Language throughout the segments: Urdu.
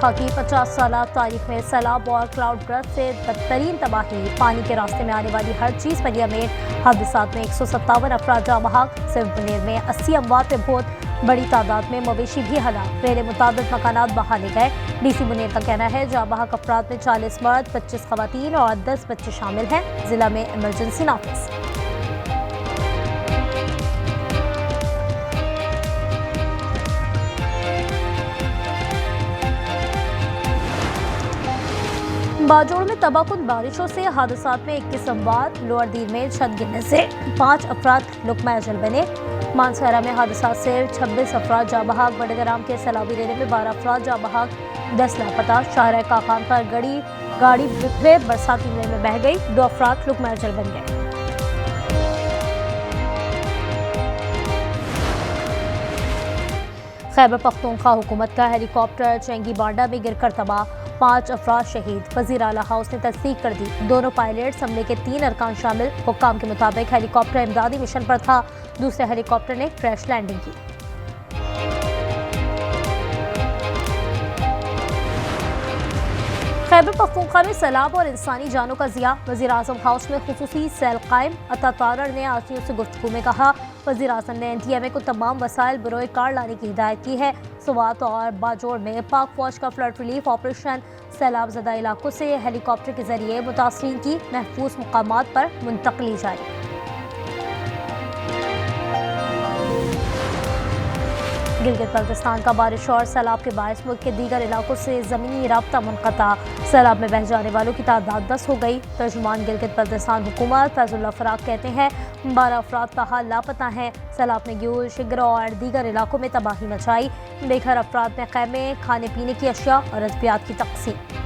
ملک کی 50 سالہ تاریخ میں سیلاب اور کلاؤڈ برسٹ سے بدترین تباہی، پانی کے راستے میں آنے والی ہر چیز پر یمین، حادثات میں 157 افراد جاں بحق، صرف منیر میں 80 اموات میں بہت بڑی تعداد میں مویشی بھی ہلاک، پہلے متعدد مکانات بہا لے گئے۔ ڈی سی منیر کا کہنا ہے جاں بحق افراد میں 40 مرد، 25 خواتین اور 10 بچے شامل ہیں۔ ضلع میں ایمرجنسی نافذ۔ باجوڑ میں تباہ کن بارشوں سے حادثات میں 21 اموات، لوئر دیر میں چھت گرنے سے 5 افراد لقمہ اجل بنے، مانسہرہ میں حادثات سے 26 افراد جاں بحق، بڑے گرام کے سیلابی ریلے میں 12 افراد جاں بحق، 10 لاپتہ، شاہراہ کاخان پر گاڑی بکھرے برساتی ریل میں بہہ گئی، 2 افراد لقمہ اجل بن گئے۔ خیبر پختونخوا حکومت کا ہیلی کاپٹر چینگی بانڈا میں گر کر تباہ، 5 افراد شہید، وزیر اعلیٰ ہاؤس نے تصدیق کر دی، دونوں پائلٹس عملے کے 3 ارکان شامل، حکام کے مطابق ہیلی کاپٹر امدادی مشن پر تھا، دوسرے ہیلی کاپٹر نے کریش لینڈنگ کی۔ خیبر پختونخوا میں سیلاب اور انسانی جانوں کا ضیاع، وزیر اعظم ہاؤس میں خصوصی سیل قائم، عطا تارڑ نے آرٹیوں سے گفتگو میں کہا، وزیر اعظم نے NDMA کو تمام وسائل بروئے کار لانے کی ہدایت کی ہے۔ سوات اور باجوڑ میں پاک فوج کا فلڈ ریلیف آپریشن، سیلاب زدہ علاقوں سے ہیلی کاپٹر کے ذریعے متاثرین کی محفوظ مقامات پر منتقلی جاری۔ گلگت بلتستان کا بارش اور سیلاب کے باعث ملک کے دیگر علاقوں سے زمینی رابطہ منقطع، سیلاب میں بہہ جانے والوں کی تعداد 10 ہو گئی۔ ترجمان گلگت بلتستان حکومت فیض اللہ فراق کہتے ہیں 12 افراد تاحال لاپتہ ہیں۔ سیلاب نے گیور، شگرہ اور دیگر علاقوں میں تباہی مچائی، بے گھر افراد میں خیمے، کھانے پینے کی اشیاء اور ادویات کی تقسیم۔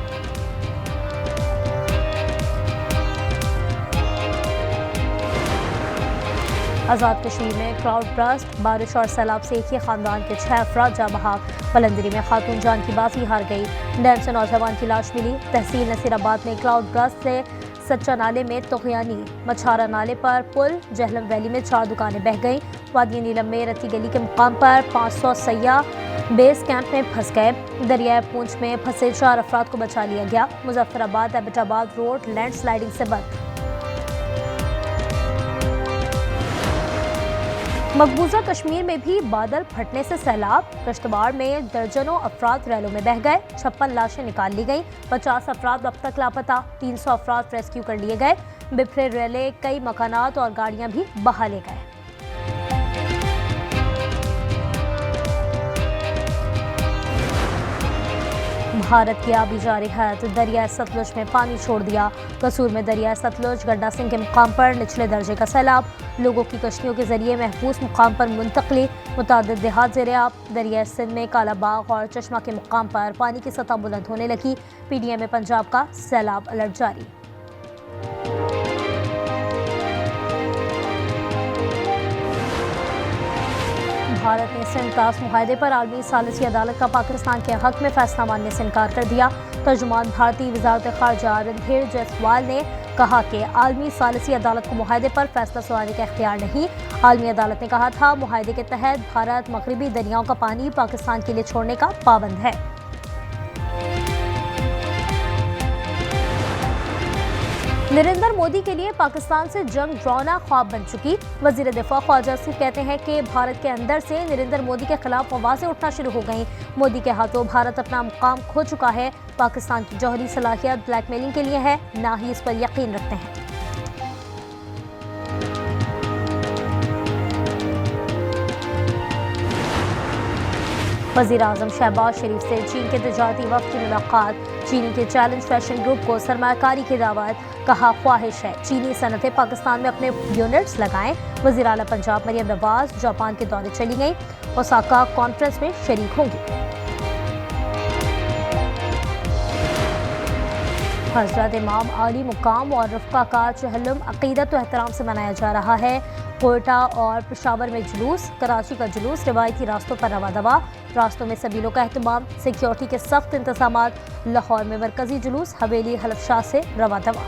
آزاد کشمیر میں کلاؤڈ برسٹ، بارش اور سیلاب سے ایک ہی خاندان کے 6 افراد جاں بحق، بلندری میں خاتون جان کی بازی ہار گئی، ڈیم سے نوجوان کی لاش ملی۔ تحصیل نصیر آباد میں کلاؤڈ برسٹ سے سچا نالے میں طغیانی، مچھارا نالے پر پل، جہلم ویلی میں 4 دکانیں بہہ گئیں، وادی نیلم میں رتی گلی کے مقام پر 500 سیاح بیس کیمپ میں پھنس گئے، دریائے پونچھ میں پھنسے 4 افراد کو بچا لیا گیا، مظفر آباد ایبٹ آباد روڈ لینڈ سلائیڈنگ سے بند۔ مقبوضہ کشمیر میں بھی بادل پھٹنے سے سیلاب، کشتواڑ میں درجنوں افراد ریلوں میں بہہ گئے، 56 لاشیں نکال لی گئیں، 50 افراد اب تک لاپتہ، 300 افراد ریسکیو کر لیے گئے، بکھرے ریلیں، کئی مکانات اور گاڑیاں بھی بہا لے گئے۔ بھارت کی آبی جارحیت، دریائے ستلج میں پانی چھوڑ دیا، قصور میں دریائے ستلج گڈھا سنگھ کے مقام پر نچلے درجے کا سیلاب، لوگوں کی کشتیوں کے ذریعے محفوظ مقام پر منتقلی، متعدد دیہات زیر آب، دریائے سندھ میں کالا باغ اور چشمہ کے مقام پر پانی کی سطح بلند ہونے لگی، PDM میں پنجاب کا سیلاب الرٹ جاری۔ بھارت نے سندھ طاس معاہدے پر عالمی ثالثی عدالت کا پاکستان کے حق میں فیصلہ ماننے سے انکار کر دیا۔ ترجمان بھارتی وزارت خارجہ رندھیر جیسوال نے کہا کہ عالمی ثالثی عدالت کو معاہدے پر فیصلہ سنانے کا اختیار نہیں۔ عالمی عدالت نے کہا تھا معاہدے کے تحت بھارت مغربی دریاؤں کا پانی پاکستان کے لیے چھوڑنے کا پابند ہے۔ نریندر مودی کے لیے پاکستان سے جنگ ڈراؤنا خواب بن چکی، وزیر دفاع خواجہ آصف کہتے ہیں کہ بھارت کے اندر سے نریندر مودی کے خلاف آوازیں اٹھنا شروع ہو گئیں، مودی کے ہاتھوں بھارت اپنا مقام کھو چکا ہے، پاکستان کی جوہری صلاحیت بلیک میلنگ کے لیے ہے، نہ ہی اس پر یقین رکھتے ہیں۔ وزیر اعظم شہباز شریف سے چین کے تجارتی وفد کی ملاقات، چینی کے چیلنج فیشن گروپ کو سرمایہ کاری کی دعوت، کہا خواہش ہے چینی صنعتیں پاکستان میں اپنے یونٹس لگائیں۔ وزیر اعلیٰ پنجاب مریم نواز جاپان کے دورے چلی گئیں، اوساکا کانفرنس میں شریک ہوں گی۔ حضرت امام عالی مقام اور رفقہ کا چہلم عقیدت و احترام سے منایا جا رہا ہے۔ کوئٹہ اور پشاور میں جلوس، کراچی کا جلوس روایتی راستوں پر رواں دوا، راستوں میں سبیلوں کا اہتمام، سیکیورٹی کے سخت انتظامات، لاہور میں مرکزی جلوس حویلی حلف شاہ سے رواں دوا۔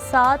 7